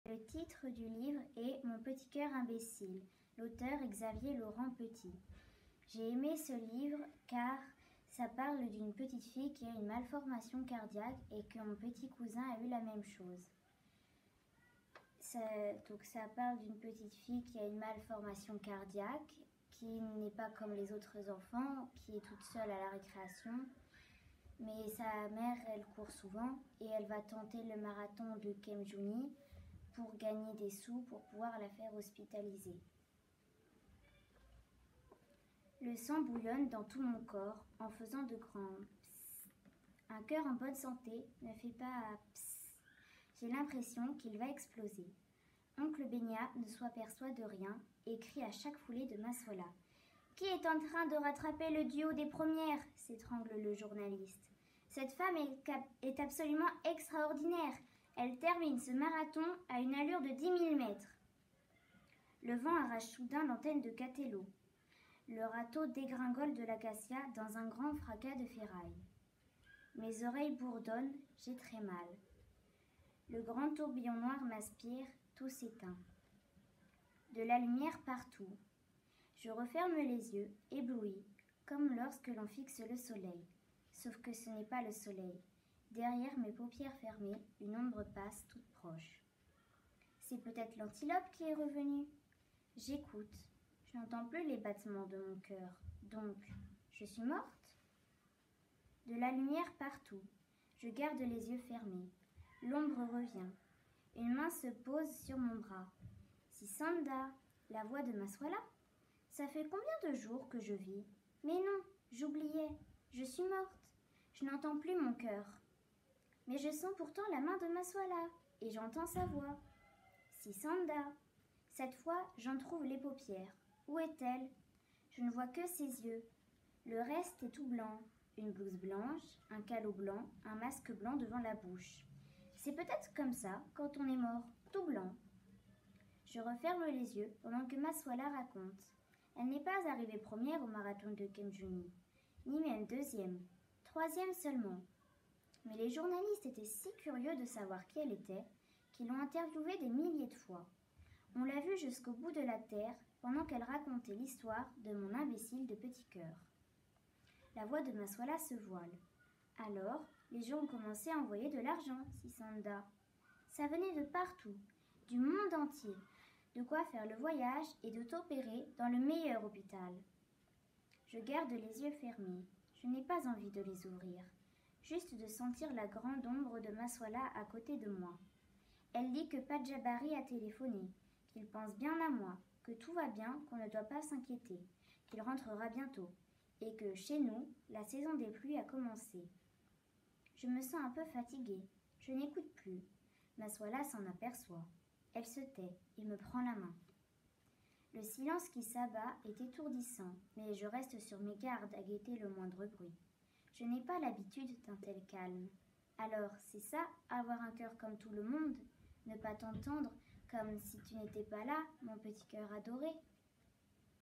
Le titre du livre est Mon petit cœur imbécile, l'auteur est Xavier Laurent Petit. J'ai aimé ce livre car ça parle d'une petite fille qui a une malformation cardiaque et que mon petit cousin a eu la même chose. Ça parle d'une petite fille qui a une malformation cardiaque, qui n'est pas comme les autres enfants, qui est toute seule à la récréation. Mais sa mère, elle court souvent et elle va tenter le marathon de Kemjouni pour gagner des sous pour pouvoir la faire hospitaliser. Le sang bouillonne dans tout mon corps en faisant de grands psst. Un cœur en bonne santé ne fait pas psst. J'ai l'impression qu'il va exploser. Oncle Bénia ne s'aperçoit de rien et crie à chaque foulée de Massola. « Qui est en train de rattraper le duo des premières ?» s'étrangle le journaliste. « Cette femme est absolument extraordinaire. Elle termine ce marathon à une allure de 10 000 mètres. » Le vent arrache soudain l'antenne de Catello. Le râteau dégringole de l'acacia dans un grand fracas de ferraille. Mes oreilles bourdonnent, j'ai très mal. Le grand tourbillon noir m'aspire, tout s'éteint. De la lumière partout. Je referme les yeux, ébloui, comme lorsque l'on fixe le soleil. Sauf que ce n'est pas le soleil. Derrière mes paupières fermées, une ombre passe toute proche. C'est peut-être l'antilope qui est revenu. J'écoute. Je n'entends plus les battements de mon cœur. Donc, je suis morte? De la lumière partout. Je garde les yeux fermés. L'ombre revient. Une main se pose sur mon bras. Sisanda, la voix de Massola. Ça fait combien de jours que je vis? Mais non, j'oubliais. Je suis morte. Je n'entends plus mon cœur. Mais je sens pourtant la main de Massola et j'entends sa voix. Sisanda. Cette fois, j'en trouve les paupières. Où est-elle? Je ne vois que ses yeux. Le reste est tout blanc. Une blouse blanche, un calot blanc, un masque blanc devant la bouche. C'est peut-être comme ça quand on est mort, tout blanc. Je referme les yeux pendant que Massola raconte. Elle n'est pas arrivée première au marathon de Kemjouni, ni même deuxième, troisième seulement. Mais les journalistes étaient si curieux de savoir qui elle était qu'ils l'ont interviewée des milliers de fois. On l'a vue jusqu'au bout de la terre pendant qu'elle racontait l'histoire de mon imbécile de petit cœur. La voix de Massola se voile. Alors, les gens ont commencé à envoyer de l'argent, Sisanda. Ça venait de partout, du monde entier, de quoi faire le voyage et de t'opérer dans le meilleur hôpital. Je garde les yeux fermés. Je n'ai pas envie de les ouvrir, juste de sentir la grande ombre de Massola à côté de moi. Elle dit que Padjabari a téléphoné, qu'il pense bien à moi, que tout va bien, qu'on ne doit pas s'inquiéter, qu'il rentrera bientôt, et que, chez nous, la saison des pluies a commencé. Je me sens un peu fatiguée. Je n'écoute plus. Massola s'en aperçoit. Elle se tait et me prend la main. Le silence qui s'abat est étourdissant, mais je reste sur mes gardes à guetter le moindre bruit. Je n'ai pas l'habitude d'un tel calme. Alors, c'est ça, avoir un cœur comme tout le monde? Ne pas t'entendre comme si tu n'étais pas là, mon petit cœur adoré?